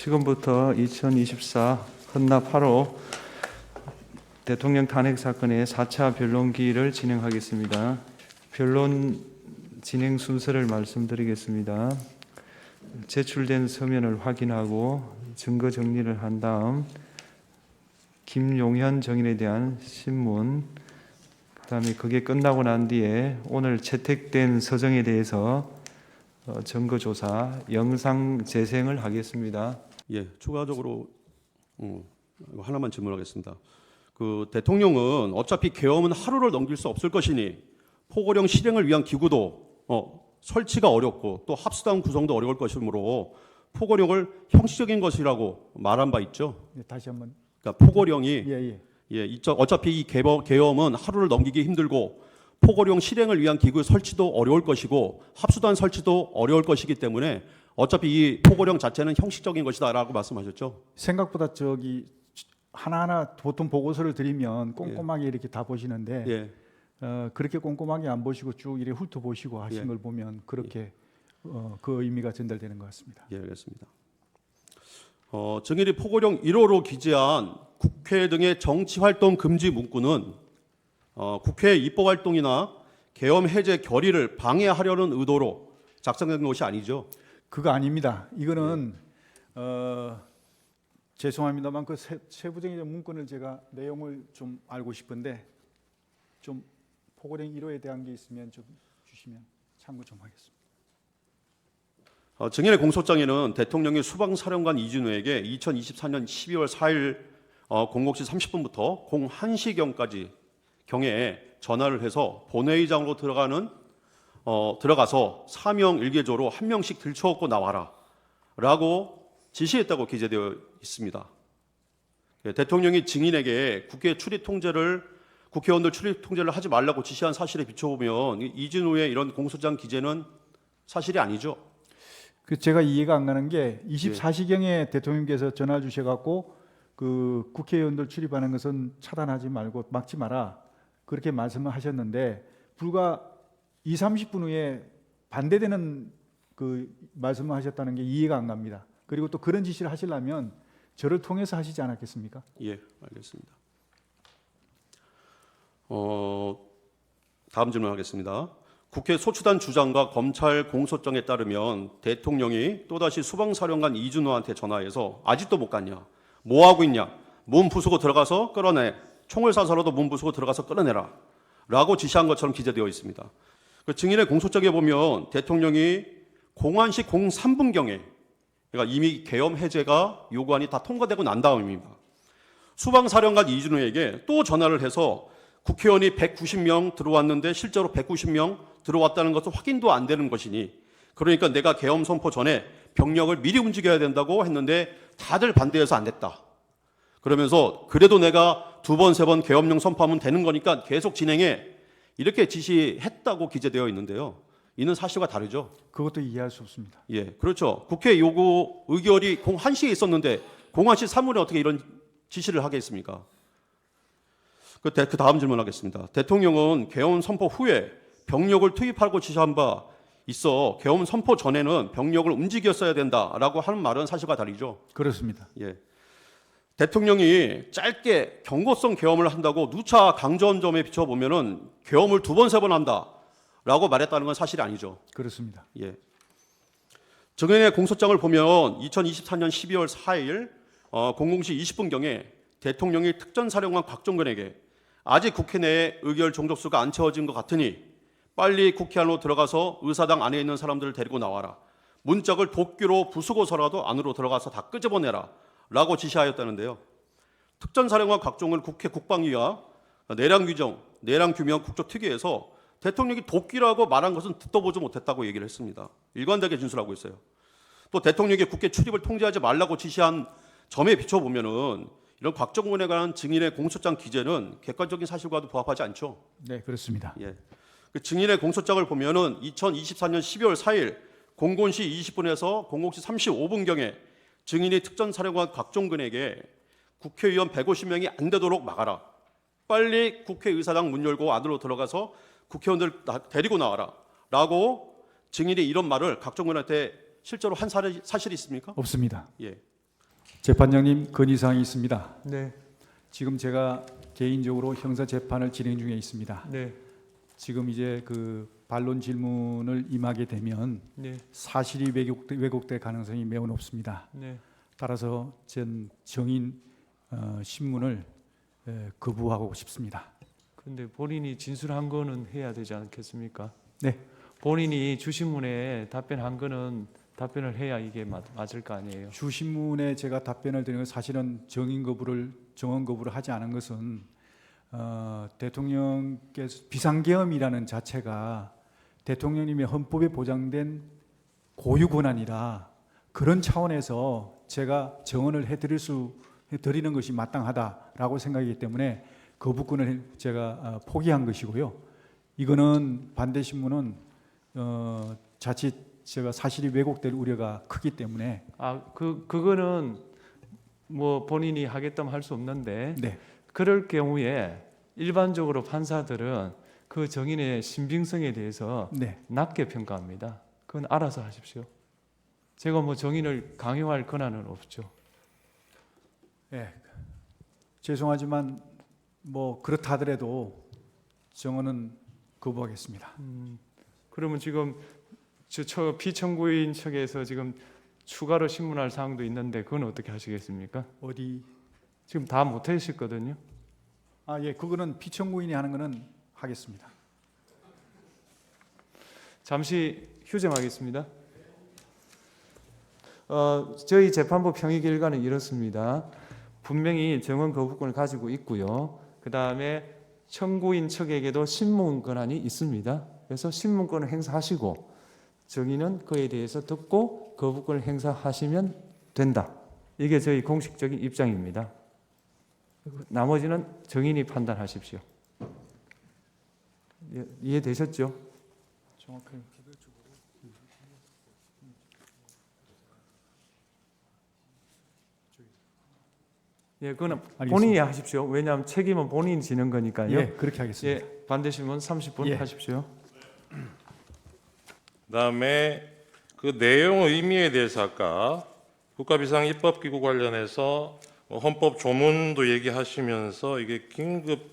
지금부터 2024 헌납 8호 대통령 탄핵 사건의 4차 변론기를 진행하겠습니다. 변론 진행 순서를 말씀드리겠습니다. 제출된 서면을 확인하고 증거 정리를 한 다음 김용현 정인에 대한 신문, 그다음에 그게 끝나고 난 뒤에 오늘 채택된 서정에 대해서 증거 조사, 영상 재생을 하겠습니다. 예, 추가적으로 하나만 질문하겠습니다. 그 대통령은 어차피 계엄은 하루를 넘길 수 없을 것이니 포고령 실행을 위한 기구도 설치가 어렵고 또 합수당 구성도 어려울 것이므로 포고령을 형식적인 것이라고 말한 바 있죠. 네, 다시 한번. 그러니까 포고령이 어차피 이 계엄은 하루를 넘기기 힘들고 포고령 실행을 위한 기구 설치도 어려울 것이고 합수단 설치도 어려울 것이기 때문에 어차피 이 포고령 자체는 형식적인 것이다라고 말씀하셨죠. 생각보다 하나하나 보통 보고서를 드리면 꼼꼼하게 이렇게 다 보시는데 예. 그렇게 꼼꼼하게 안 보시고 쭉 이렇게 훑어보시고 하신 걸 보면 그렇게 그 의미가 전달되는 것 같습니다. 예, 알겠습니다. 증인이 포고령 1호로 기재한 국회 등의 정치활동 금지 문구는 국회 입법활동이나 계엄 해제 결의를 방해하려는 의도로 작성된 것이 아니죠. 그거 아닙니다. 이거는 죄송합니다만 그 세부적인 문건을 제가 내용을 좀 알고 싶은데 좀 포고령 1호에 대한 게 있으면 좀 주시면 참고 좀 하겠습니다. 증인의 공소장에는 대통령이 수방사령관 이진우에게 2024년 12월 4일 00시 30분부터 01시경까지 경에 전화를 해서 본회의장으로 들어가서 사명 일개조로 한 명씩 들쳐업고 나와라 라고 지시했다고 기재되어 있습니다. 대통령이 증인에게 국회의원들 출입 통제를 하지 말라고 지시한 사실에 비춰보면 이진우의 이런 공소장 기재는 사실이 아니죠. 제가 이해가 안 가는 게 24시경에 대통령께서 전화 주셔갖고 그 국회의원들 출입하는 것은 차단하지 말고 막지 마라 그렇게 말씀을 하셨는데 불과 20-30분 후에 반대되는 그 말씀을 하셨다는 게 이해가 안 갑니다. 그리고 또 그런 지시를 하시려면 저를 통해서 하시지 않았겠습니까? 예, 알겠습니다. 다음 질문하겠습니다. 국회 소추단 주장과 검찰 공소장에 따르면 대통령이 또다시 수방사령관 이준호한테 전화해서 아직도 못 갔냐? 뭐 하고 있냐? 문 부수고 들어가서 끌어내. 총을 쏴서라도 문 부수고 들어가서 끌어내라. 라고 지시한 것처럼 기재되어 있습니다. 그 증인의 공소장에 보면 대통령이 01시 03분경에 그러니까 이미 계엄 해제가 요구안이 다 통과되고 난 다음입니다. 수방사령관 이준호에게 또 전화를 해서 국회의원이 190명 들어왔는데 실제로 190명 들어왔다는 것은 확인도 안 되는 것이니 그러니까 내가 계엄 선포 전에 병력을 미리 움직여야 된다고 했는데 다들 반대해서 안 됐다. 그러면서 그래도 내가 2번, 3번 계엄령 선포하면 되는 거니까 계속 진행해. 이렇게 지시했다고 기재되어 있는데요. 이는 사실과 다르죠. 그것도 이해할 수 없습니다. 예, 그렇죠. 국회 요구 의결이 01시에 있었는데 01시 3분에 어떻게 이런 지시를 하겠습니까? 그 다음 질문하겠습니다. 대통령은 계엄 선포 후에 병력을 투입하고 지시한 바 있어 계엄 선포 전에는 병력을 움직였어야 된다라고 하는 말은 사실과 다르죠. 그렇습니다. 예. 대통령이 짧게 경고성 계엄을 한다고 누차 강조한 점에 비춰보면은 계엄을 2번, 3번 한다라고 말했다는 건 사실이 아니죠. 그렇습니다. 예. 증인의 공소장을 보면 2024년 12월 4일 00시 20분경에 대통령이 특전사령관 곽종근에게 아직 국회 내에 의결 종족수가 안 채워진 것 같으니 빨리 국회 안으로 들어가서 의사당 안에 있는 사람들을 데리고 나와라. 문짝을 도끼로 부수고서라도 안으로 들어가서 다 끄집어내라. 라고 지시하였다는데요. 특전사령관 곽종근 국회 국방위와 내량규명 국조특위에서 대통령이 도끼라고 말한 것은 듣도 보지 못했다고 얘기를 했습니다. 일관되게 진술하고 있어요. 또 대통령이 국회 출입을 통제하지 말라고 지시한 점에 비춰보면은 이런 곽종근에 관한 증인의 공소장 기재는 객관적인 사실과도 부합하지 않죠. 네, 그렇습니다. 예. 그 증인의 공소장을 보면은 2024년 12월 4일 00시 20분에서 00시 35분경에 증인이 특전사령관 곽종근에게 국회의원 150명이 안 되도록 막아라. 빨리 국회의사당 문 열고 안으로 들어가서 국회의원들 데리고 나와라. 라고 증인이 이런 말을 곽종근한테 실제로 한 사실이 있습니까? 없습니다. 예. 재판장님 건의사항이 있습니다. 네, 지금 제가 개인적으로 형사 재판을 진행 중에 있습니다. 네, 지금 이제 그 반론 질문을 임하게 되면 네, 사실이 왜곡될 가능성이 매우 높습니다. 네. 따라서 전 정인 신문을 거부하고 싶습니다. 그런데 본인이 진술한 거는 해야 되지 않겠습니까? 네. 본인이 주신문에 답변한 거는 답변을 해야 이게 맞을 거 아니에요. 주신문에 제가 답변을 드리는 건 사실은 정언 거부를 하지 않은 것은 대통령께서 비상계엄이라는 자체가 대통령님의 헌법에 보장된 고유 권한이라 그런 차원에서 제가 정언을 해드리는 것이 마땅하다라고 생각이기 때문에 거부권을 제가 포기한 것이고요. 이거는 반대 신문은 자칫 제가 사실이 왜곡될 우려가 크기 때문에 그거는 뭐 본인이 하겠다면 할 수 없는데 네. 그럴 경우에 일반적으로 판사들은 그 정인의 신빙성에 대해서 네. 낮게 평가합니다. 그건 알아서 하십시오. 제가 뭐 정인을 강요할 권한은 없죠. 네. 죄송하지만 뭐 그렇다 하더라도 정언은 거부하겠습니다. 그러면 지금 피청구인 측에서 지금 추가로 신문할 사항도 있는데 그건 어떻게 하시겠습니까? 어디? 지금 다 못하셨거든요. 예, 그거는 피청구인이 하는 거는 하겠습니다. 잠시 휴정하겠습니다. 저희 재판부 평의 결과는 이렇습니다. 분명히 정언 거부권을 가지고 있고요. 그 다음에 청구인 측에게도 신문 권한이 있습니다. 그래서 신문권을 행사하시고 정인은 그에 대해서 듣고 거부권을 행사하시면 된다. 이게 저희 공식적인 입장입니다. 나머지는 정인이 판단하십시오. 이해되셨죠? 정확하게. 예, 그거는 알겠습니다. 본인이 하십시오. 왜냐하면 책임은 본인이 지는 거니까요. 예, 그렇게 하겠습니다. 예, 반대신문 30분 예. 하십시오. 그다음에 그 내용 의미에 대해서 아까 국가비상입법기구 관련해서 헌법 조문도 얘기하시면서 이게 긴급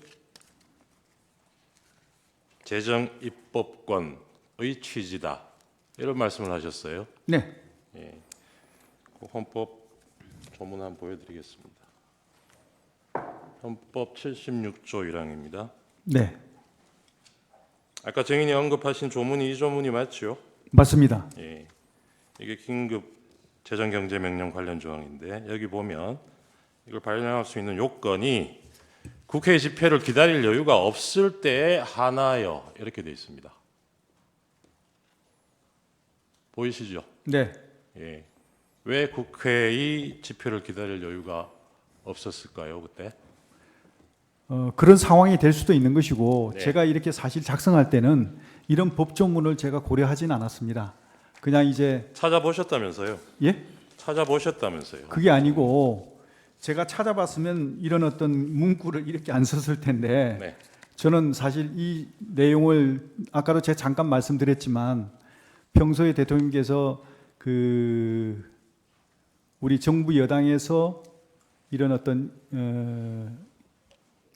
재정 입법권의 취지다 이런 말씀을 하셨어요. 네. 그 헌법 조문 한번 보여드리겠습니다. 헌법 76조 1항입니다. 네. 아까 정인이 언급하신 조문이 이 조문이 맞죠? 맞습니다. 예. 이게 긴급 재정경제명령 관련 조항인데 여기 보면 이걸 발령할 수 있는 요건이 국회 집회를 기다릴 여유가 없을 때에 하나여 이렇게 돼 있습니다. 보이시죠? 네. 예. 왜 국회의 집회를 기다릴 여유가 없었을까요, 그때? 그런 상황이 될 수도 있는 것이고 네. 제가 이렇게 사실 작성할 때는 이런 법조문을 제가 고려하진 않았습니다. 그냥 이제 찾아보셨다면서요? 예? 찾아보셨다면서요? 그게 아니고 제가 찾아봤으면 이런 어떤 문구를 이렇게 안 썼을 텐데 네. 저는 사실 이 내용을 아까도 제가 잠깐 말씀드렸지만 평소에 대통령께서 그 우리 정부 여당에서 이런 어떤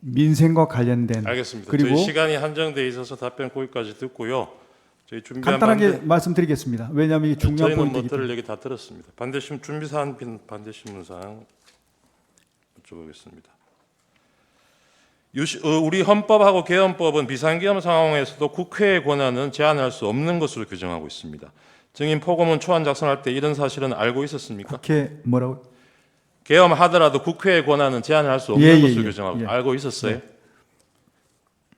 민생과 관련된 알겠습니다. 그리고 저희 시간이 한정돼 있어서 답변 거기까지 듣고요. 저희 준비한 간단하게 말씀드리겠습니다. 왜냐하면 이게 중요한 저희는 뭐 포인트이기 들을 때문에. 얘기 다 들었습니다. 반대신 준비사안 반대신문사항 여쭤보겠습니다. 우리 헌법하고 개헌법은 비상계엄 상황에서도 국회의 권한은 제한할 수 없는 것으로 규정하고 있습니다. 증인 포고문 초안 작성할 때 이런 사실은 알고 있었습니까? 국회 뭐라고? 계엄하더라도 국회의 권한은 제한할 수 없는 예, 예, 것으로 예. 규정하고 예. 알고 있었어요? 네.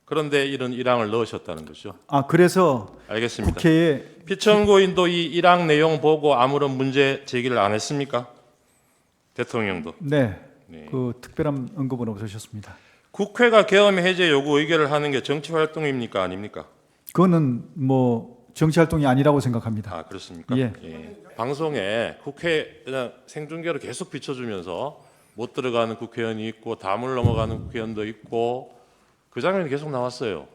그런데 이런 1항을 넣으셨다는 거죠. 그래서 알겠습니다. 국회에 피청구인도 이 1항 내용 보고 아무런 문제 제기를 안 했습니까? 대통령도. 네, 네. 그 특별한 언급은 없으셨습니다. 국회가 계엄 해제 요구 의결을 하는 게 정치 활동입니까? 아닙니까? 그거는 뭐 정치 활동이 아니라고 생각합니다. 아, 그렇습니까? 예. 방송에 국회 그냥 생중계로 계속 비춰주면서 못 들어가는 국회의원이 있고 담을 넘어가는 국회의원도 있고 그 장면이 계속 나왔어요.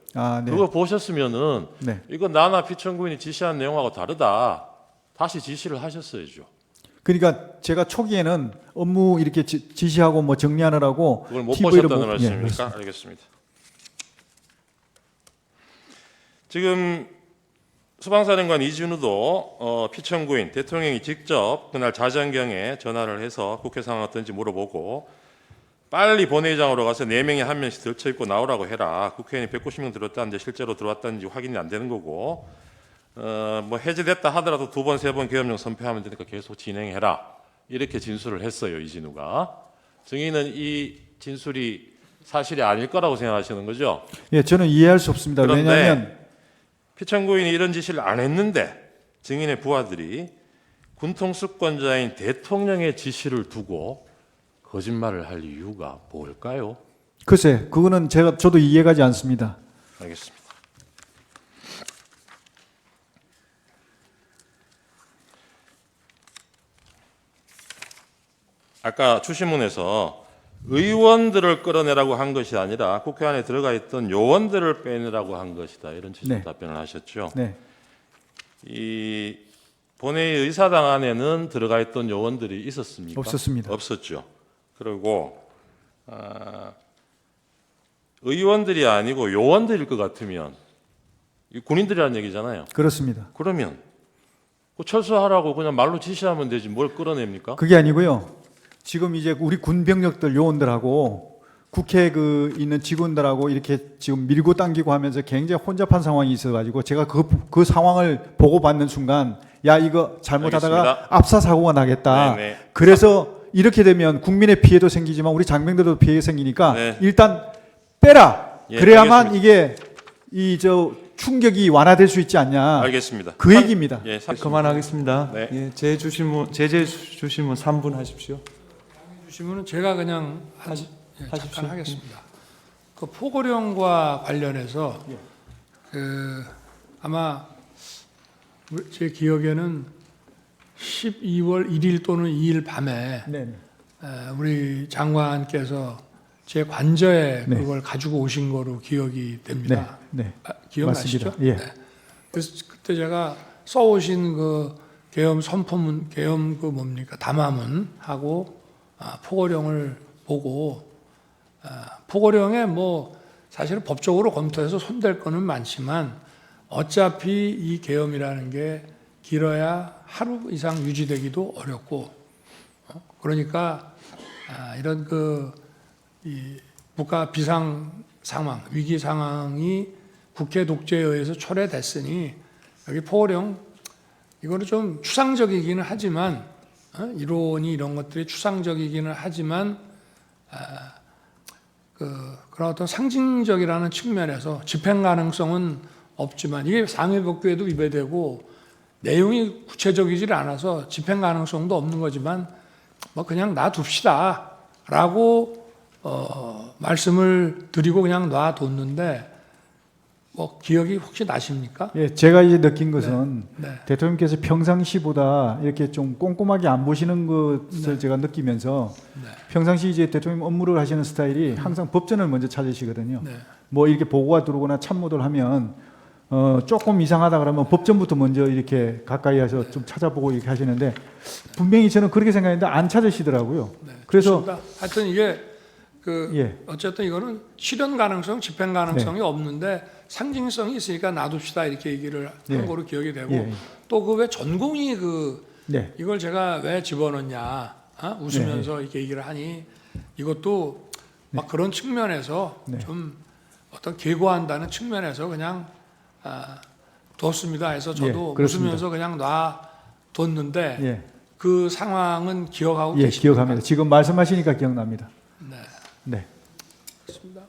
네. 그거 보셨으면은 네. 이거 나나 피청구인이 지시한 내용하고 다르다. 다시 지시를 하셨어야죠. 그러니까 제가 초기에는 업무 이렇게 지시하고 뭐 정리하느라고 그걸 못 TV를 보셨다는 못- 말씀입니까? 예, 알겠습니다. 지금 수방사령관 이진우도 피청구인 대통령이 직접 그날 자정경에 전화를 해서 국회 상황 어떤지 물어보고 빨리 본회의장으로 가서 4명이 한 명씩 들쳐입고 나오라고 해라. 국회의원이 190명 들어왔다는데 실제로 들어왔다는지 확인이 안 되는 거고 뭐 해제됐다 하더라도 2번, 3번 계엄령 선포하면 되니까 계속 진행해라. 이렇게 진술을 했어요. 이진우가. 증인은 이 진술이 사실이 아닐 거라고 생각하시는 거죠? 예, 저는 이해할 수 없습니다. 그런데 왜냐하면 피청구인이 이런 지시를 안 했는데 증인의 부하들이 군통수권자인 대통령의 지시를 두고 거짓말을 할 이유가 뭘까요? 글쎄, 그거는 저도 이해가지 않습니다. 알겠습니다. 아까 추신문에서 의원들을 끌어내라고 한 것이 아니라 국회 안에 들어가 있던 요원들을 빼내라고 한 것이다. 이런 취지의 네. 답변을 하셨죠. 네, 이 본회의 의사당 안에는 들어가 있던 요원들이 있었습니까? 없었습니다. 없었죠. 그리고 의원들이 아니고 요원들일 것 같으면 이 군인들이라는 얘기잖아요. 그렇습니다. 그러면 그 철수하라고 그냥 말로 지시하면 되지 뭘 끌어냅니까? 그게 아니고요. 지금 이제 우리 군 병력들 요원들하고 국회에 있는 직원들하고 이렇게 지금 밀고 당기고 하면서 굉장히 혼잡한 상황이 있어가지고 제가 그 상황을 보고받는 순간 야 이거 잘못하다가 알겠습니다. 압사 사고가 나겠다. 네네. 그래서 이렇게 되면 국민의 피해도 생기지만 우리 장병들도 피해 생기니까 네. 일단 빼라. 예, 그래야만 알겠습니다. 이게 충격이 완화될 수 있지 않냐. 알겠습니다. 그 얘기입니다. 예, 그만하겠습니다. 네. 예, 제재 주신문 3분 하십시오. 주시면은 제가 그냥 하십시오. 잠깐 하겠습니다. 그 포고령과 관련해서 아마 제 기억에는 12월 1일 또는 2일 밤에 네. 우리 장관께서 제 관저에 네. 그걸 가지고 오신 거로 기억이 네. 됩니다. 네. 기억나시죠? 맞습니다. 예. 네. 그래서 그때 제가 써오신 그 계엄 선포문, 계엄 그 뭡니까 담화문하고 포고령을 보고 포고령에 뭐 사실은 법적으로 검토해서 손댈 거는 많지만 어차피 이 계엄이라는 게 길어야 하루 이상 유지되기도 어렵고 그러니까 이런 이 국가 비상 상황, 위기 상황이 국회 독재에 의해서 초래됐으니 여기 포고령 이거는 좀 추상적이기는 하지만 이론이 이런 것들이 추상적이기는 하지만 그런 어떤 상징적이라는 측면에서 집행 가능성은 없지만 이게 상해법규에도 위배되고 내용이 구체적이질 않아서 집행 가능성도 없는 거지만 뭐 그냥 놔둡시다라고 말씀을 드리고 그냥 놔뒀는데 뭐 기억이 혹시 나십니까? 예, 제가 이제 느낀 것은 네. 대통령께서 평상시보다 이렇게 좀 꼼꼼하게 안 보시는 것을 제가 느끼면서 평상시 이제 대통령 업무를 하시는 스타일이 항상 법전을 먼저 찾으시거든요. 네. 뭐 이렇게 보고가 들어오거나 참모들 하면 조금 이상하다 그러면 법전부터 먼저 이렇게 가까이 해서 좀 찾아보고 이렇게 하시는데 분명히 저는 그렇게 생각했는데 안 찾으시더라고요. 그래서 좋습니다. 하여튼 이게 예. 어쨌든 이거는 실현 가능성, 집행 가능성이 없는데 상징성이 있으니까 놔둡시다 이렇게 얘기를 예. 한 거로 기억이 되고 예. 또 그 왜 전공이 네. 이걸 제가 왜 집어넣냐 웃으면서 이렇게 얘기를 하니 이것도 막 그런 측면에서 네. 좀 어떤 계고한다는 측면에서 그냥 뒀습니다 해서 저도 예, 그렇습니다. 웃으면서 그냥 놔뒀는데 예. 그 상황은 기억하고 예, 계십니까? 기억합니다. 지금 말씀하시니까 기억납니다. 네. 네. 그렇습니다.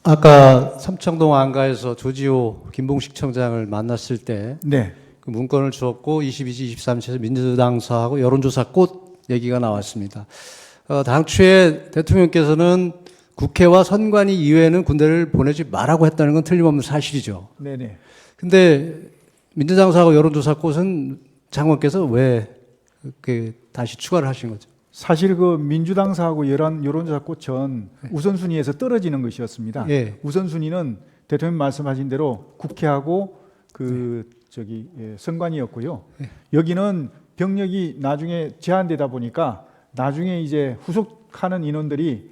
아까 삼청동 안가에서 조지호 김봉식 청장을 만났을 때 네. 그 문건을 주었고 22지 23지에서 민주당사하고 여론조사 꽃 얘기가 나왔습니다. 당초에 대통령께서는 국회와 선관위 이외에는 군대를 보내지 말라고 했다는 건 틀림없는 사실이죠. 네네. 근데 민주당사하고 여론조사 꽃은 장관께서 왜 다시 추가를 하신 거죠? 사실 그 민주당사하고 여론조사 꽃은 우선순위에서 떨어지는 것이었습니다. 예. 우선순위는 대통령 말씀하신 대로 국회하고 선관위였고요. 여기는 병력이 나중에 제한되다 보니까 나중에 이제 후속하는 인원들이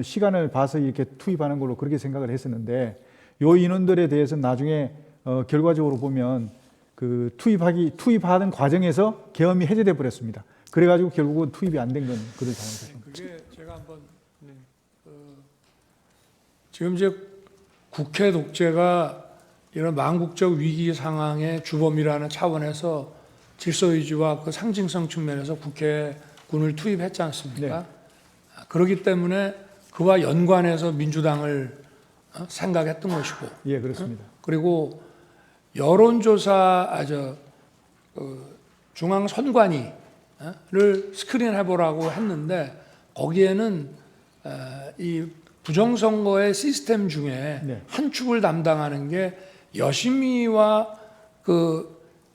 시간을 봐서 이렇게 투입하는 걸로 그렇게 생각을 했었는데 요 인원들에 대해서 나중에 결과적으로 보면 그 투입하는 과정에서 계엄이 해제돼 버렸습니다. 그래가지고 결국은 투입이 안 된 건 그런 상황이죠. 그게 제가 한번 지금 이제 국회 독재가 이런 망국적 위기 상황의 주범이라는 차원에서 질서 유지와 그 상징성 측면에서 국회에 군을 투입했지 않습니까? 그렇기 때문에 그와 연관해서 민주당을 생각했던 것이고, 예, 그렇습니다. 그리고 여론조사 중앙 선관위를 스크린해 보라고 했는데 거기에는 이 부정선거의 시스템 중에 네. 한 축을 담당하는 게 여심위와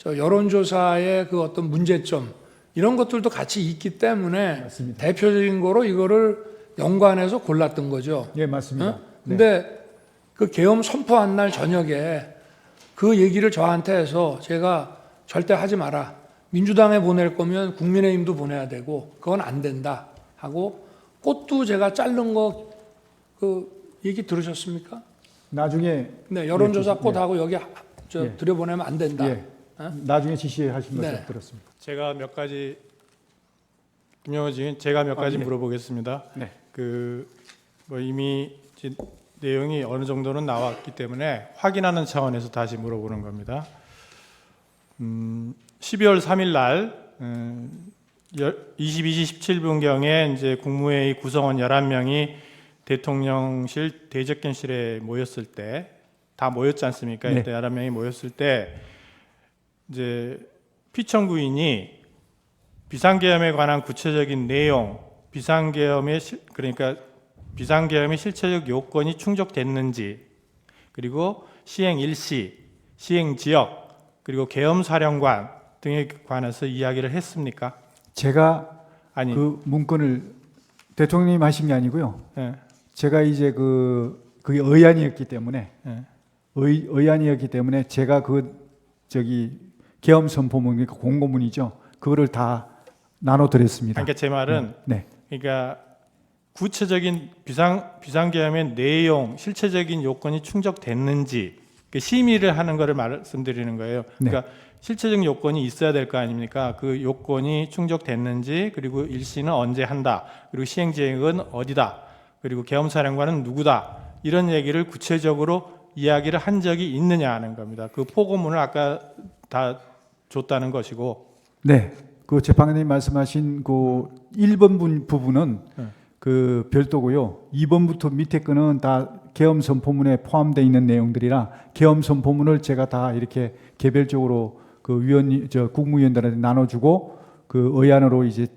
여론조사의 그 어떤 문제점 이런 것들도 같이 있기 때문에 맞습니다. 대표적인 거로 이거를 연관해서 골랐던 거죠. 예, 맞습니다. 네. 근데 그 계엄 선포한 날 저녁에 그 얘기를 저한테 해서 제가 절대 하지 마라. 민주당에 보낼 거면 국민의힘도 보내야 되고 그건 안 된다 하고 꽃도 제가 자른 거 그 얘기 들으셨습니까? 나중에 네, 여론조사 예, 꽃하고 여기 예. 들여보내면 안 된다. 예, 나중에 지시하신 것을 네. 들었습니다. 제가 몇 가지 김영호 지금 제가 몇 가지 네. 물어보겠습니다. 네. 뭐 이미 내용이 어느 정도는 나왔기 때문에 확인하는 차원에서 다시 물어보는 겁니다. 12월 3일 날 22시 17분경에 이제 국무회의 구성원 11명이 대통령실 대접견실에 모였을 때 다 모였지 않습니까? 네. 이때 11명이 모였을 때 이제 피청구인이 비상계엄에 관한 구체적인 내용, 그러니까 비상계엄의 실체적 요건이 충족됐는지, 그리고 시행 일시, 시행 지역, 그리고 계엄 사령관 등에 관해서 이야기를 했습니까? 제가 아니, 그 문건을 대통령님 하신 게 아니고요. 예, 제가 이제 그게 의안이었기 때문에 예. 의안이었기 때문에 제가 계엄 선포문 공고문이죠. 그거를 다 나눠 드렸습니다. 그러니까 제 말은 네. 그러니까 구체적인 비상계엄의 내용, 실체적인 요건이 충족됐는지 심의를 하는 것을 말씀드리는 거예요. 그러니까 실체적 요건이 있어야 될 거 아닙니까? 그 요건이 충족됐는지, 그리고 일시는 언제 한다, 그리고 시행지역은 어디다, 그리고 계엄사령관은 누구다, 이런 얘기를 구체적으로 이야기를 한 적이 있느냐 하는 겁니다. 그 포고문을 아까 다 줬다는 것이고. 네. 그 재판관님 말씀하신 그 1번 부분은 그 별도고요. 2번부터 밑에 거는 다 계엄 선포문에 포함되어 있는 내용들이라 계엄 선포문을 제가 다 이렇게 개별적으로 그 국무위원들한테 나눠주고 그 의안으로 이제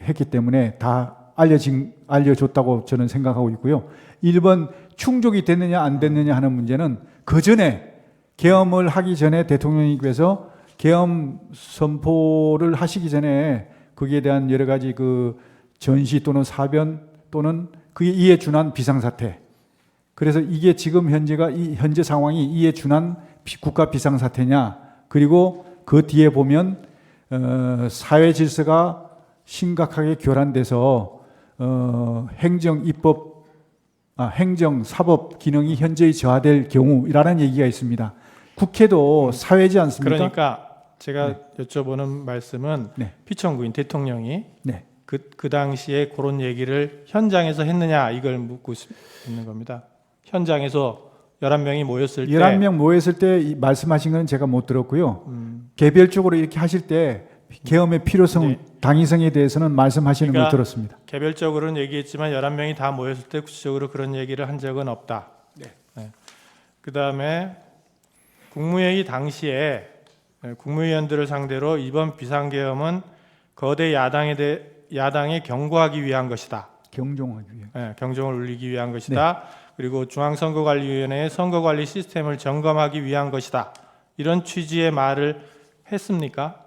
했기 때문에 다 알려줬다고 저는 생각하고 있고요. 1번 충족이 됐느냐 안 됐느냐 하는 문제는 그 전에 계엄을 하기 전에 대통령님께서 계엄 선포를 하시기 전에 거기에 대한 여러 가지 그 전시 또는 사변 또는 그게 이에 준한 비상사태. 그래서 이게 지금 현재 상황이 이에 준한 국가 비상사태냐. 그리고 그 뒤에 보면 사회 질서가 심각하게 교란돼서 행정, 사법 기능이 현저히 저하될 경우라는 얘기가 있습니다. 국회도 사회지 않습니까? 그러니까 제가 여쭤보는 말씀은 네. 피청구인 대통령이 네. 그 당시에 그런 얘기를 현장에서 했느냐 이걸 묻고 있는 겁니다. 현장에서 11명이 모였을 때 11명 모였을 때 말씀하신 건 제가 못 들었고요. 개별적으로 이렇게 하실 때 계엄의 필요성, 네. 당위성에 대해서는 말씀하시는 그러니까 걸 들었습니다. 개별적으로는 얘기했지만 11명이 다 모였을 때 구체적으로 그런 얘기를 한 적은 없다. 네. 그다음에 국무회의 당시에 국무위원들을 상대로 이번 비상계엄은 거대 야당에 경고하기 위한 것이다. 경종하기 위해. 네, 경종을 울리기 위한 것이다. 그리고 중앙선거관리위원회의 선거관리 시스템을 점검하기 위한 것이다. 이런 취지의 말을 했습니까?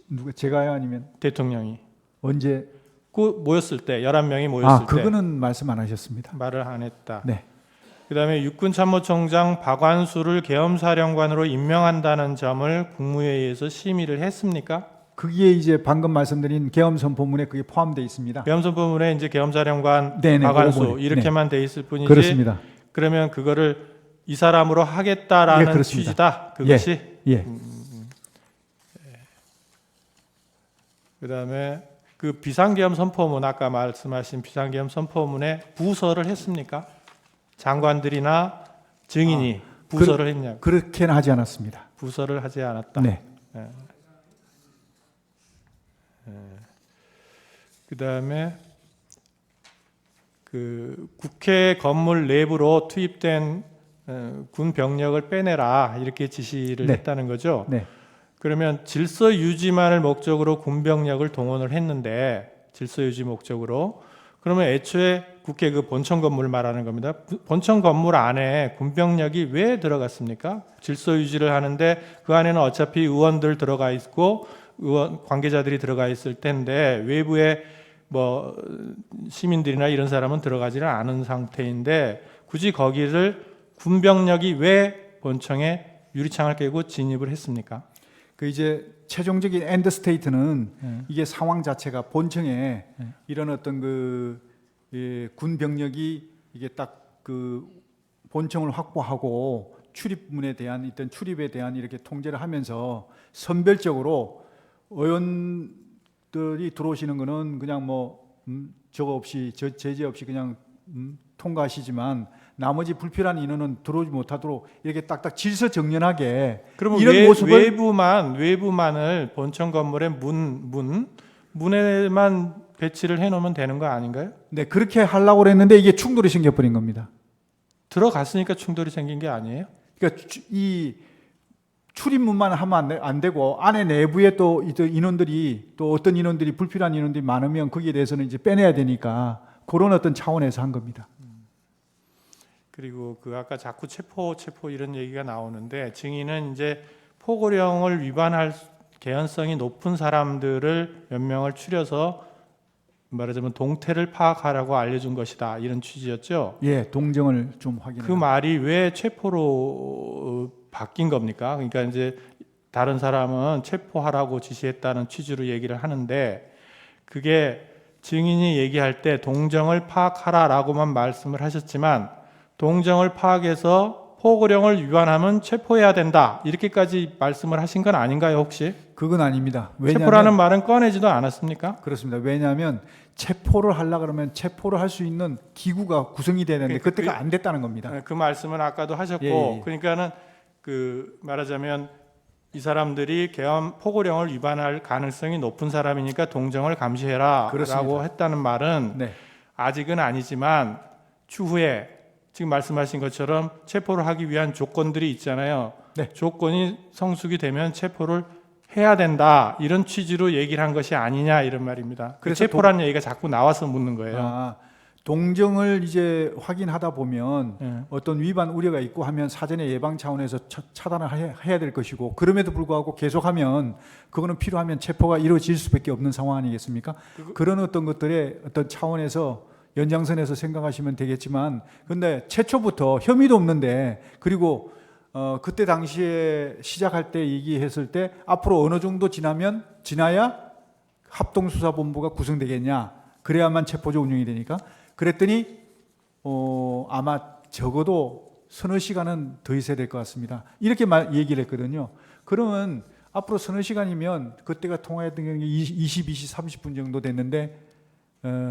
누가 제가요 아니면 대통령이. 언제? 그 모였을 때 11명이 모였을 때 그거는 말씀 안 하셨습니다. 말을 안 했다. 네. 그다음에 육군참모총장 박완수를 계엄사령관으로 임명한다는 점을 국무회의에서 심의를 했습니까? 그게 이제 방금 말씀드린 계엄선포문에 그게 포함되어 있습니다. 계엄선포문에 이제 계엄사령관 네네, 박완수 그거 보니. 이렇게만 돼 있을 뿐이지. 그렇습니다. 그러면 그거를 이 사람으로 하겠다라는 예, 그렇습니다. 취지다. 그것이. 예. 그다음에 그 비상계엄 선포문 아까 말씀하신 비상계엄 선포문에 부서를 했습니까? 장관들이나 증인이 부서를 했냐? 그렇게는 하지 않았습니다. 부서를 하지 않았다. 네. 그다음에 그 국회 건물 내부로 투입된 군 병력을 빼내라 이렇게 지시를 네. 했다는 거죠. 네. 그러면 질서 유지만을 목적으로 군 병력을 동원을 했는데 질서 유지 목적으로 그러면 애초에 국회 그 본청 건물 말하는 겁니다. 본청 건물 안에 군 병력이 왜 들어갔습니까? 질서 유지를 하는데 그 안에는 어차피 의원들 들어가 있고 의원 관계자들이 들어가 있을 텐데 외부에 뭐 시민들이나 이런 사람은 들어가지는 않은 상태인데 굳이 거기를 군 병력이 왜 본청에 유리창을 깨고 진입을 했습니까? 그 이제 최종적인 엔드 스테이트는 이게 상황 자체가 본청에 이런 어떤 군 병력이 이게 딱 그 본청을 확보하고 출입문에 대한 어떤 출입에 대한 이렇게 통제를 하면서 선별적으로 의원들이 들어오시는 거는 그냥 뭐 저거 없이 제재 없이 그냥 통과하시지만 나머지 불필요한 인원은 들어오지 못하도록 이렇게 딱딱 질서 정연하게 그러면 이런 모습을 외부만을 본청 건물의 문에만 배치를 해놓으면 되는 거 아닌가요? 네 그렇게 하려고 그랬는데 이게 충돌이 생겨버린 겁니다. 들어갔으니까 충돌이 생긴 게 아니에요? 그러니까 이 출입문만 하면 안 되고 안에 내부에 또 인원들이 또 어떤 인원들이 불필요한 인원들이 많으면 거기에 대해서는 이제 빼내야 되니까 그런 어떤 차원에서 한 겁니다. 그리고 그 아까 자꾸 체포 이런 얘기가 나오는데 증인은 이제 포고령을 위반할 개연성이 높은 사람들을 몇 명을 추려서 말하자면 동태를 파악하라고 알려준 것이다 이런 취지였죠. 예, 동정을 좀 확인해. 그 말이 왜 체포로 바뀐 겁니까? 그러니까 이제 다른 사람은 체포하라고 지시했다는 취지로 얘기를 하는데 그게 증인이 얘기할 때 동정을 파악하라라고만 말씀을 하셨지만 동정을 파악해서 포고령을 위반하면 체포해야 된다 이렇게까지 말씀을 하신 건 아닌가요 혹시? 그건 아닙니다. 체포라는 말은 꺼내지도 않았습니까? 그렇습니다. 왜냐하면 체포를 하려 그러면 체포를 할 수 있는 기구가 구성이 돼야 되는데 그러니까 그때가 안 됐다는 겁니다. 그 말씀은 아까도 하셨고 예. 그러니까는 그 말하자면 이 사람들이 포고령을 위반할 가능성이 높은 사람이니까 동정을 감시해라라고 그렇습니다. 했다는 말은 네. 아직은 아니지만 추후에 지금 말씀하신 것처럼 체포를 하기 위한 조건들이 있잖아요. 네. 조건이 성숙이 되면 체포를 해야 된다 이런 취지로 얘기를 한 것이 아니냐 이런 말입니다. 그래서 체포라는 얘기가 자꾸 나와서 묻는 거예요. 동정을 이제 확인하다 보면 예. 어떤 위반 우려가 있고 하면 사전에 예방 차원에서 차단을 해야 될 것이고 그럼에도 불구하고 계속하면 그거는 필요하면 체포가 이루어질 수밖에 없는 상황 아니겠습니까? 그런 어떤 것들의 어떤 차원에서 연장선에서 생각하시면 되겠지만 근데 최초부터 혐의도 없는데 그리고 그때 당시에 시작할 때 얘기했을 때 앞으로 어느 정도 지나야 합동수사본부가 구성되겠냐 그래야만 체포조 운영이 되니까 그랬더니 아마 적어도 서너 시간은 더 있어야 될 것 같습니다. 이렇게 얘기를 했거든요. 그러면 앞으로 서너 시간이면 그때가 통화했던 게 22시 30분 정도 됐는데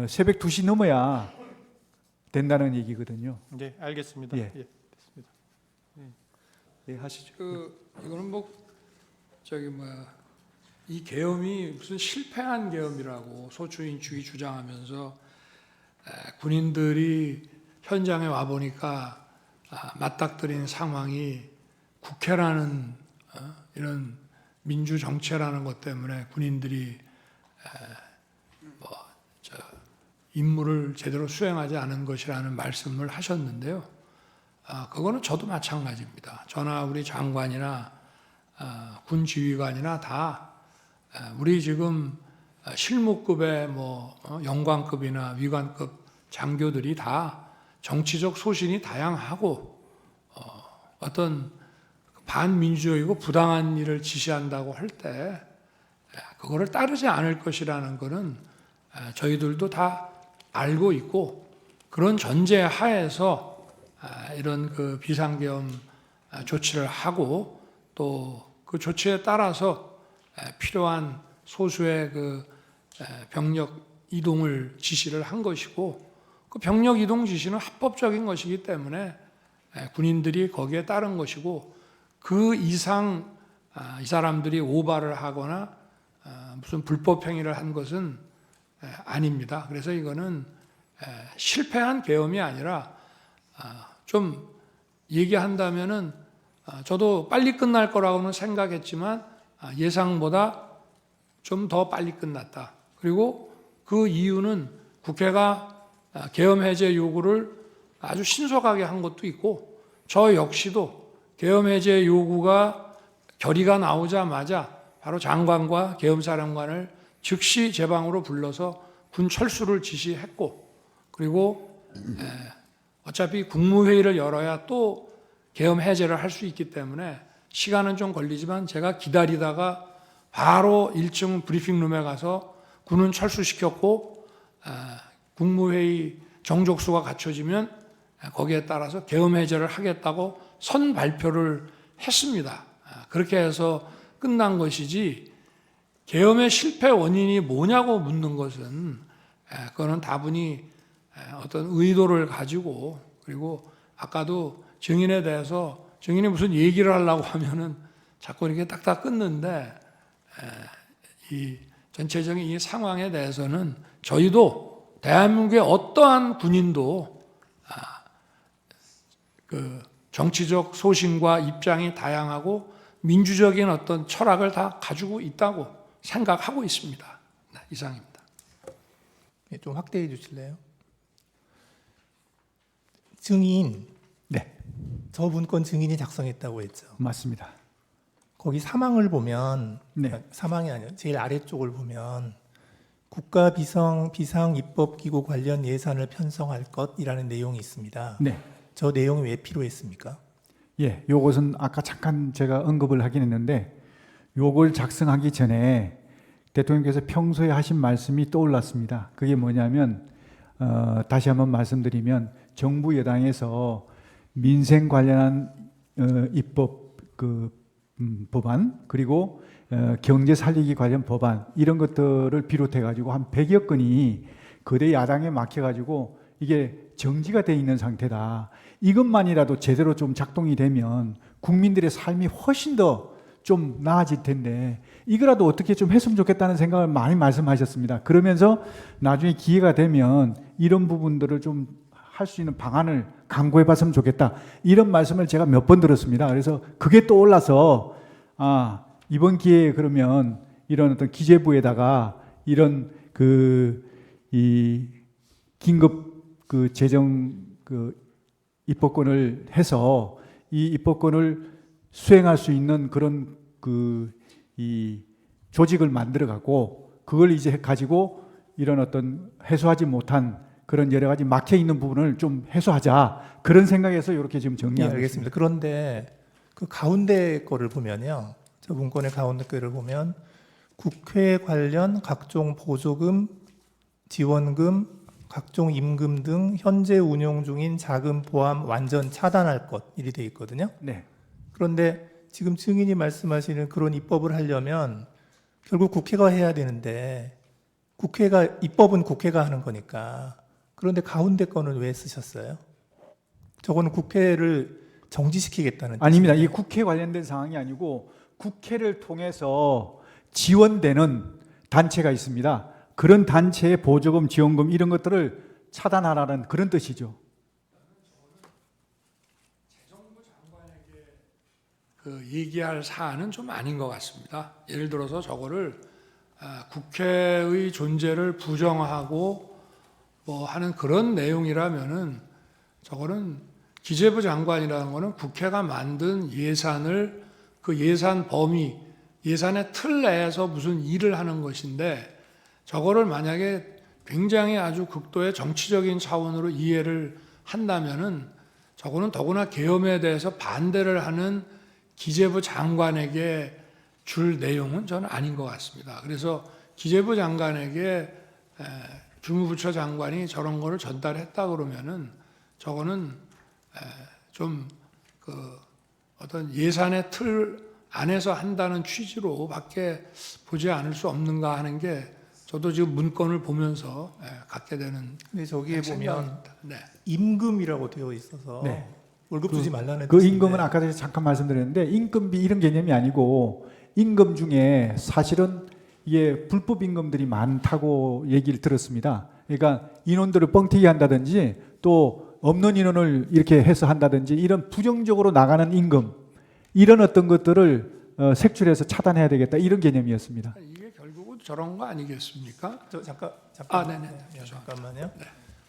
새벽 2시 넘어야 된다는 얘기거든요. 네, 알겠습니다. 예. 예, 됐습니다. 네, 하시죠. 이거는 이 계엄이 무슨 실패한 계엄이라고 소추인축이 주장하면서 군인들이 현장에 와 보니까 맞닥뜨린 상황이 국회라는 이런 민주 정체라는 것 때문에 군인들이 임무를 제대로 수행하지 않은 것이라는 말씀을 하셨는데요. 그거는 저도 마찬가지입니다. 저나 우리 장관이나 군 지휘관이나 다 우리 지금 실무급의 영관급이나 위관급 장교들이 다 정치적 소신이 다양하고 어떤 반민주적이고 부당한 일을 지시한다고 할 때 그거를 따르지 않을 것이라는 것은 저희들도 다 알고 있고, 그런 전제 하에서 이런 그 비상계엄 조치를 하고 또 그 조치에 따라서 필요한 소수의 그 병력 이동을 지시를 한 것이고, 그 병력 이동 지시는 합법적인 것이기 때문에 군인들이 거기에 따른 것이고, 그 이상 이 사람들이 오바를 하거나 무슨 불법 행위를 한 것은 아닙니다. 그래서 이거는 실패한 계엄이 아니라 좀 얘기한다면은 저도 빨리 끝날 거라고는 생각했지만 예상보다 좀 더 빨리 끝났다. 그리고 그 이유는 국회가 계엄 해제 요구를 아주 신속하게 한 것도 있고, 저 역시도 계엄 해제 요구가 결의가 나오자마자 바로 장관과 계엄사령관을 즉시 제 방으로 불러서 군 철수를 지시했고, 그리고 어차피 국무회의를 열어야 또 계엄 해제를 할 수 있기 때문에 시간은 좀 걸리지만 제가 기다리다가 바로 1층 브리핑룸에 가서 군은 철수시켰고, 국무회의 정족수가 갖춰지면 거기에 따라서 계엄 해제를 하겠다고 선 발표를 했습니다. 그렇게 해서 끝난 것이지, 계엄의 실패 원인이 뭐냐고 묻는 것은 그거는 다분히 어떤 의도를 가지고, 그리고 아까도 증인에 대해서 증인이 무슨 얘기를 하려고 하면은 자꾸 이렇게 딱딱 끊는데, 이 전체적인 이 상황에 대해서는 저희도 대한민국의 어떠한 군인도 그 정치적 소신과 입장이 다양하고 민주적인 어떤 철학을 다 가지고 있다고 생각하고 있습니다. 네, 이상입니다. 좀 확대해 주실래요? 증인, 네, 저 문건 증인이 작성했다고 했죠. 맞습니다. 거기 사망을 보면, 네. 사망이 아니라 제일 아래쪽을 보면 국가 비상 입법기구 관련 예산을 편성할 것이라는 내용이 있습니다. 네. 저 내용이 왜 필요했습니까? 예, 요것은 아까 잠깐 제가 언급을 하긴 했는데, 요걸 작성하기 전에 대통령께서 평소에 하신 말씀이 떠올랐습니다. 그게 뭐냐면, 다시 한번 말씀드리면, 정부 여당에서 민생 관련한 입법 법안, 그리고 경제 살리기 관련 법안, 이런 것들을 비롯해 가지고 한 100여 건이 거대 야당에 막혀 가지고 이게 정지가 돼 있는 상태다. 이것만이라도 제대로 좀 작동이 되면 국민들의 삶이 훨씬 더 좀 나아질 텐데, 이거라도 어떻게 좀 했으면 좋겠다는 생각을 많이 말씀하셨습니다. 그러면서 나중에 기회가 되면 이런 부분들을 좀 할 수 있는 방안을 강구해 봤으면 좋겠다, 이런 말씀을 제가 몇 번 들었습니다. 그래서 그게 떠올라서 이번 기회에 그러면 이런 어떤 기재부에다가 이런 이 긴급 재정 입법권을 해서 이 입법권을 수행할 수 있는 그런 이 조직을 만들어가고, 그걸 이제 가지고 이런 어떤 해소하지 못한 그런 여러 가지 막혀 있는 부분을 좀 해소하자, 그런 생각에서 이렇게 지금 예, 정리하고 알겠습니다. 그런데 그 가운데 거를 보면요, 저 문건의 가운데 거를 보면 국회 관련 각종 보조금, 지원금, 각종 임금 등 현재 운용 중인 자금 포함 완전 차단할 것, 이리 돼 있거든요. 네. 그런데 지금 증인이 말씀하시는 그런 입법을 하려면 결국 국회가 해야 되는데, 입법은 국회가 하는 거니까. 그런데 가운데 거는 왜 쓰셨어요? 저거는 국회를 정지시키겠다는 아닙니다. 뜻이에요. 이 국회 관련된 상황이 아니고 국회를 통해서 지원되는 단체가 있습니다. 그런 단체의 보조금, 지원금 이런 것들을 차단하라는 그런 뜻이죠. 얘기할 사안은 좀 아닌 것 같습니다. 예를 들어서 저거를 국회의 존재를 부정하고 뭐 하는 그런 내용이라면은, 저거는 기재부 장관이라는 거는 국회가 만든 예산을 그 예산 범위, 예산의 틀 내에서 무슨 일을 하는 것인데, 저거를 만약에 굉장히 아주 극도의 정치적인 차원으로 이해를 한다면은 저거는 더구나 계엄에 대해서 반대를 하는 기재부 장관에게 줄 내용은 저는 아닌 것 같습니다. 그래서 기재부 장관에게 주무부처 장관이 저런 거를 전달했다 그러면은 저거는 좀 그 어떤 예산의 틀 안에서 한다는 취지로밖에 보지 않을 수 없는가 하는 게 저도 지금 문건을 보면서 갖게 되는 근데 저기에 보면 생각입니다. 네. 임금이라고 되어 있어서 네. 월급 주지 말라는 그 뜻인데 임금은 아까 전에 잠깐 말씀드렸는데 임금비 이런 개념이 아니고 임금 중에 사실은 이게 불법 임금들이 많다고 얘기를 들었습니다. 그러니까 인원들을 뻥튀기 한다든지 또 없는 인원을 이렇게 해서 한다든지 이런 부정적으로 나가는 임금 이런 어떤 것들을 색출해서 차단해야 되겠다 이런 개념이었습니다. 이게 결국은 저런 거 아니겠습니까? 저 잠깐 네네. 잠깐만요.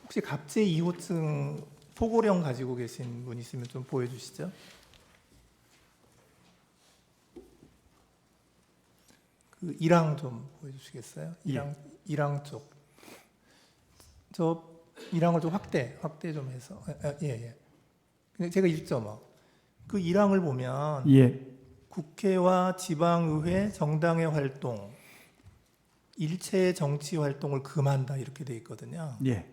혹시 갑제 2호층 포고령 가지고 계신 분 있으면 좀 보여주시죠. 그 1항 좀 보여주시겠어요? 1항 쪽. 저 1항을 좀 확대 좀 해서 예. 근데 제가 읽죠 뭐. 그 1항을 보면 예. 국회와 지방의회 정당의 활동, 일체의 정치 활동을 금한다 이렇게 돼 있거든요. 예.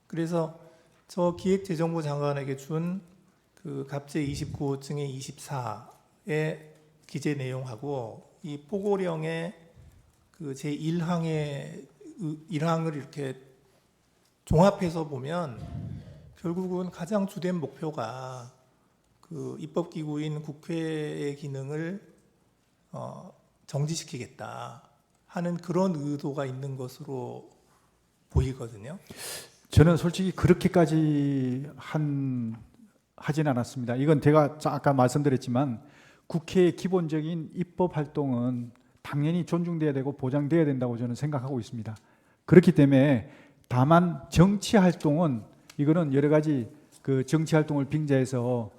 그래서 저 기획재정부 장관에게 준 그 갑제 29호층의 24의 기재 내용하고 이 포고령의 그 제 1항을 이렇게 종합해서 보면 결국은 가장 주된 목표가 그 입법기구인 국회의 기능을 정지시키겠다 하는 그런 의도가 있는 것으로 보이거든요. 저는 솔직히 그렇게까지 하진 않았습니다. 이건 제가 아까 말씀드렸지만 국회의 기본적인 입법 활동은 당연히 존중돼야 되고 보장돼야 된다고 저는 생각하고 있습니다. 그렇기 때문에 다만 정치 활동은 이거는 여러 가지 그 정치 활동을 빙자해서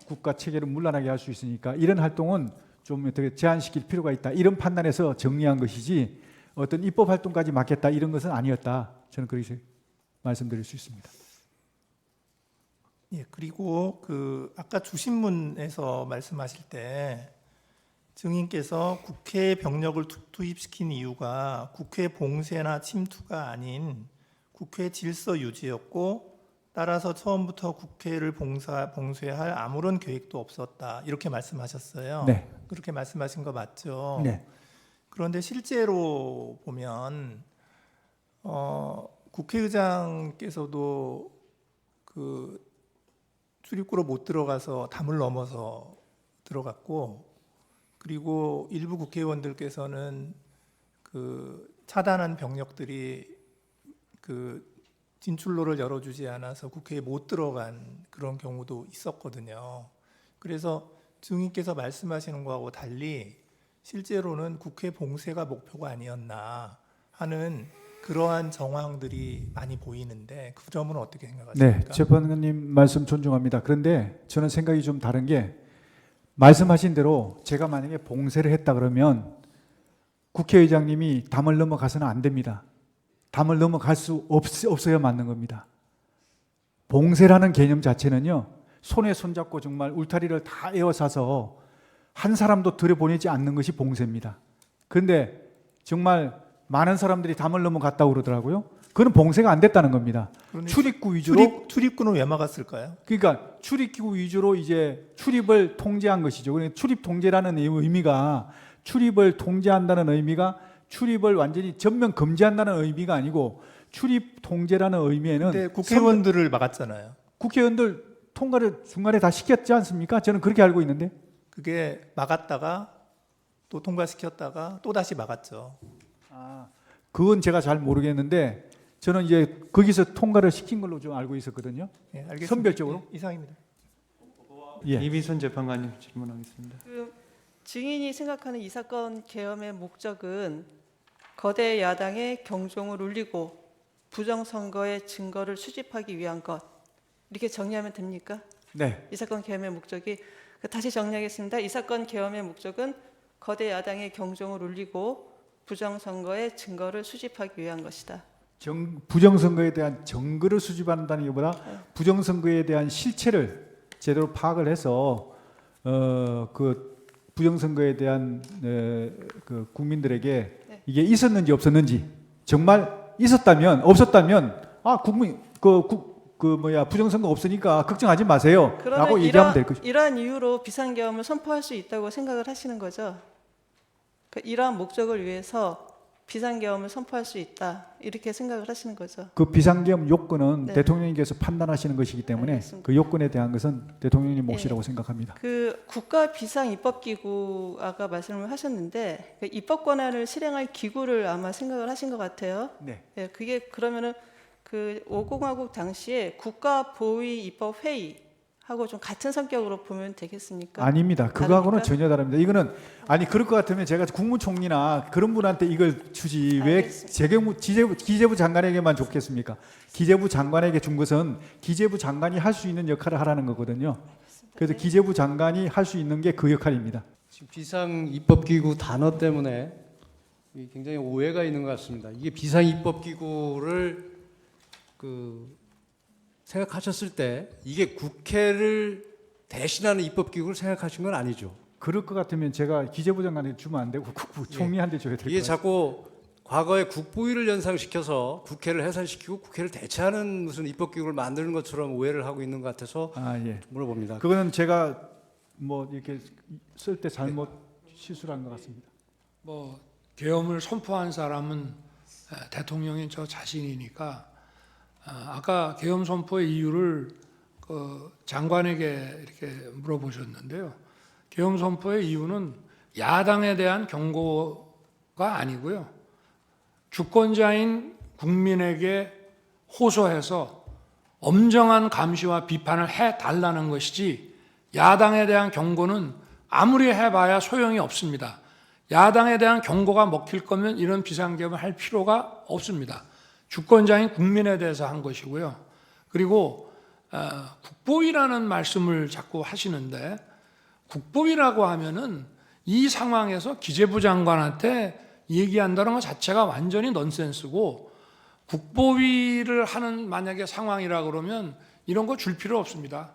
국가 체계를 문란하게 할 수 있으니까 이런 활동은 좀 어떻게 제한시킬 필요가 있다. 이런 판단에서 정리한 것이지 어떤 입법 활동까지 맡겠다 이런 것은 아니었다. 저는 그렇게 말씀드릴 수 있습니다. 예, 그리고 그 아까 주신문에서 말씀하실 때 증인께서 국회에 병력을 투입시킨 이유가 국회 봉쇄나 침투가 아닌 국회 질서 유지였고 따라서 처음부터 국회를 봉쇄할 아무런 계획도 없었다 이렇게 말씀하셨어요. 네. 그렇게 말씀하신 거 맞죠? 네. 그런데 실제로 보면 국회의장께서도 그 출입구로 못 들어가서 담을 넘어서 들어갔고 그리고 일부 국회의원들께서는 그 차단한 병력들이 그 진출로를 열어주지 않아서 국회에 못 들어간 그런 경우도 있었거든요. 그래서 증인께서 말씀하시는 거하고 달리 실제로는 국회 봉쇄가 목표가 아니었나 하는 그러한 정황들이 많이 보이는데 그 점은 어떻게 생각하십니까? 네, 재판관님 말씀 존중합니다. 그런데 저는 생각이 좀 다른 게 말씀하신 대로 제가 만약에 봉쇄를 했다 그러면 국회의장님이 담을 넘어가서는 안 됩니다. 담을 넘어갈 수 없어야 맞는 겁니다. 봉쇄라는 개념 자체는요, 손에 손잡고 정말 울타리를 다 에워싸서 한 사람도 들여보내지 않는 것이 봉쇄입니다. 그런데 정말 많은 사람들이 담을 넘어갔다고 그러더라고요. 그건 봉쇄가 안 됐다는 겁니다. 출입구 위주로 출입구는 왜 막았을까요? 그러니까 출입구 위주로 이제 출입을 통제한 것이죠. 그러니까 출입 통제라는 의미가 출입을 통제한다는 의미가 출입을 완전히 전면 금지한다는 의미가 아니고 출입 통제라는 의미에는 근데 국회의원들을 막았잖아요. 국회의원들 통과를 중간에 다 시켰지 않습니까? 저는 그렇게 알고 있는데. 그게 막았다가 또 통과시켰다가 또 다시 막았죠. 그건 제가 잘 모르겠는데 저는 이제 거기서 통과를 시킨 걸로 좀 알고 있었거든요. 예, 알겠습니다. 선별적으로. 예, 이상입니다. 예. 이비선 재판관님 질문하겠습니다. 증인이 생각하는 이 사건 계엄의 목적은 거대 야당의 경종을 울리고 부정선거의 증거를 수집하기 위한 것 이렇게 정리하면 됩니까? 네. 이 사건 계엄의 목적이 다시 정리하겠습니다. 이 사건 계엄의 목적은 거대 야당의 경종을 울리고 부정선거의 증거를 수집하기 위한 것이다. 부정선거에 대한 증거를 수집한다는 것보다 부정선거에 대한 실체를 제대로 파악을 해서 그 부정선거에 대한 그 국민들에게 네. 이게 있었는지 없었는지, 정말 있었다면 없었다면 국민 부정선거 없으니까 걱정하지 마세요라고 그러면 얘기하면 될 것이죠. 이러한 이유로 비상계엄을 선포할 수 있다고 생각을 하시는 거죠? 이러한 목적을 위해서 비상계엄을 선포할 수 있다 이렇게 생각을 하시는 거죠? 그 비상계엄 요건은 네. 대통령님께서 판단하시는 것이기 때문에 알겠습니다. 그 요건에 대한 것은 대통령님 몫이라고 생각합니다. 그 국가 비상 입법기구 아까 말씀을 하셨는데 그 입법 권한을 실행할 기구를 아마 생각을 하신 것 같아요. 네. 예, 그게 그러면은 그 5공화국 당시에 국가 보위 입법 회의하고 좀 같은 성격으로 보면 되겠습니까? 아닙니다. 그거하고는 다릅니까? 전혀 다릅니다. 이거는 그럴 것 같으면 제가 국무총리나 그런 분한테 이걸 주지 왜 알겠습니다. 기재부 장관에게만 줬겠습니까? 기재부 장관에게 준 것은 기재부 장관이 할 수 있는 역할을 하라는 거거든요. 그래서 기재부 장관이 할 수 있는 게 그 역할입니다. 지금 비상입법기구 단어 때문에 굉장히 오해가 있는 것 같습니다. 이게 비상입법기구를 생각하셨을 때 이게 국회를 대신하는 입법기구를 생각하신 건 아니죠. 그럴 것 같으면 제가 기재부 장관에게 주면 안 되고 국무총리한테 줘야 될 것 이게 같아요. 자꾸 과거에 국보위를 연상시켜서 국회를 해산시키고 국회를 대체하는 무슨 입법기구를 만드는 것처럼 오해를 하고 있는 것 같아서 예. 물어봅니다. 그거는 제가 이렇게 쓸 때 잘못 실수를 한 것 같습니다. 뭐 계엄을 선포한 사람은 대통령인 저 자신이니까 아까 계엄 선포의 이유를 그 장관에게 이렇게 물어보셨는데요. 계엄 선포의 이유는 야당에 대한 경고가 아니고요. 주권자인 국민에게 호소해서 엄정한 감시와 비판을 해달라는 것이지 야당에 대한 경고는 아무리 해봐야 소용이 없습니다. 야당에 대한 경고가 먹힐 거면 이런 비상계엄을 할 필요가 없습니다. 주권자인 국민에 대해서 한 것이고요. 그리고 국보위라는 말씀을 자꾸 하시는데 국보위라고 하면은 이 상황에서 기재부 장관한테 얘기한다는 것 자체가 완전히 넌센스고 국보위를 하는 만약에 상황이라 그러면 이런 거 줄 필요 없습니다.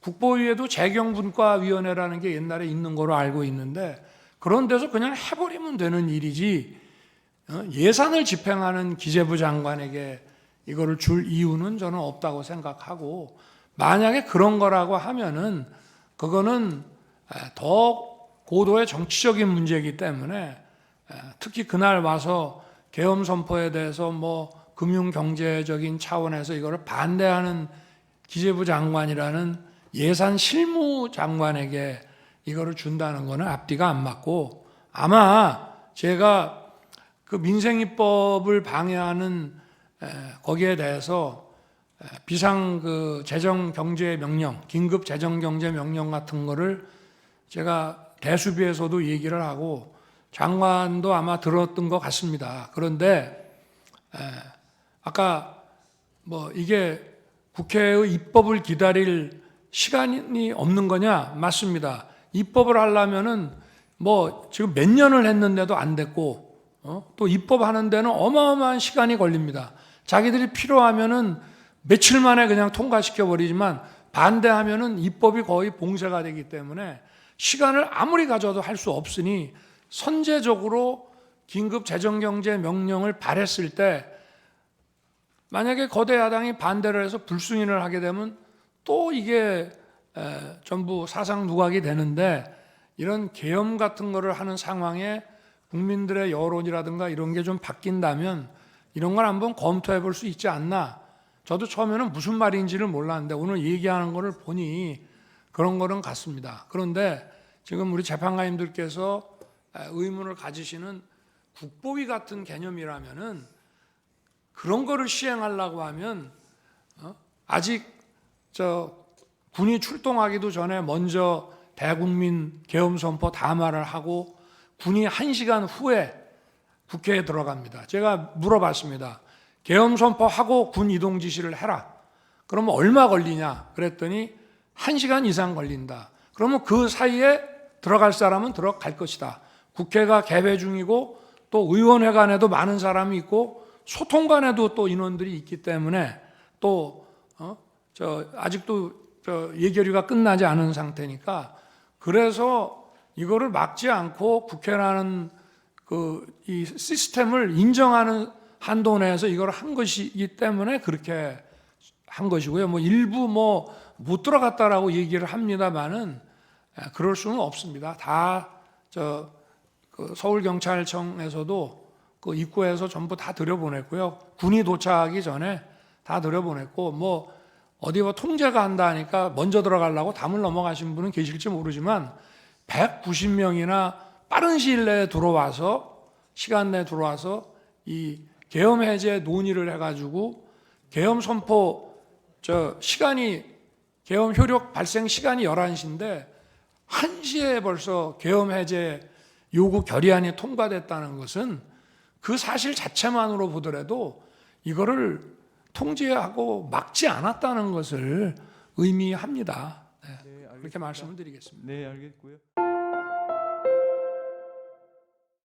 국보위에도 재경분과위원회라는 게 옛날에 있는 거로 알고 있는데 그런 데서 그냥 해버리면 되는 일이지 예산을 집행하는 기재부 장관에게 이거를 줄 이유는 저는 없다고 생각하고 만약에 그런 거라고 하면은 그거는 더 고도의 정치적인 문제이기 때문에 특히 그날 와서 계엄 선포에 대해서 뭐 금융 경제적인 차원에서 이거를 반대하는 기재부 장관이라는 예산 실무 장관에게 이거를 준다는 거는 앞뒤가 안 맞고 아마 제가 그 민생입법을 방해하는 거기에 대해서 비상 그 재정 경제 명령, 긴급 재정 경제 명령 같은 거를 제가 대수비에서도 얘기를 하고 장관도 아마 들었던 것 같습니다. 그런데 아까 뭐 이게 국회의 입법을 기다릴 시간이 없는 거냐? 맞습니다. 입법을 하려면은 뭐 지금 몇 년을 했는데도 안 됐고 또 입법하는 데는 어마어마한 시간이 걸립니다. 자기들이 필요하면은 며칠 만에 그냥 통과시켜 버리지만 반대하면은 입법이 거의 봉쇄가 되기 때문에 시간을 아무리 가져도 할 수 없으니 선제적으로 긴급 재정경제 명령을 발했을 때 만약에 거대 야당이 반대를 해서 불승인을 하게 되면 또 이게 전부 사상 누각이 되는데 이런 계엄 같은 거를 하는 상황에 국민들의 여론이라든가 이런 게 좀 바뀐다면 이런 걸 한번 검토해 볼 수 있지 않나. 저도 처음에는 무슨 말인지를 몰랐는데 오늘 얘기하는 거를 보니 그런 거는 같습니다. 그런데 지금 우리 재판관님들께서 의문을 가지시는 국보위 같은 개념이라면은 그런 거를 시행하려고 하면 아직 군이 출동하기도 전에 먼저 대국민 계엄 선포 담화를 하고 군이 1시간 후에 국회에 들어갑니다. 제가 물어봤습니다. 계엄 선포하고 군 이동 지시를 해라. 그러면 얼마 걸리냐? 그랬더니 1시간 이상 걸린다. 그러면 그 사이에 들어갈 사람은 들어갈 것이다. 국회가 개회 중이고 또 의원회관에도 많은 사람이 있고 소통 간에도 또 인원들이 있기 때문에 또 아직도 예결위가 끝나지 않은 상태니까 그래서 이거를 막지 않고 국회라는 이 시스템을 인정하는 한도 내에서 이걸 한 것이기 때문에 그렇게 한 것이고요. 뭐 일부 못 들어갔다라고 얘기를 합니다만은 그럴 수는 없습니다. 다 서울경찰청에서도 그 입구에서 전부 다 들여보냈고요. 군이 도착하기 전에 다 들여보냈고 뭐 어디 통제가 한다 하니까 먼저 들어가려고 담을 넘어가신 분은 계실지 모르지만 190명이나 빠른 시일 내에 시간 내에 들어와서 이 계엄 해제 논의를 해가지고 계엄 선포 계엄 효력 발생 시간이 11시인데 1시에 벌써 계엄 해제 요구 결의안이 통과됐다는 것은 그 사실 자체만으로 보더라도 이거를 통제하고 막지 않았다는 것을 의미합니다. 네, 그렇게 말씀을 드리겠습니다. 네, 알겠고요.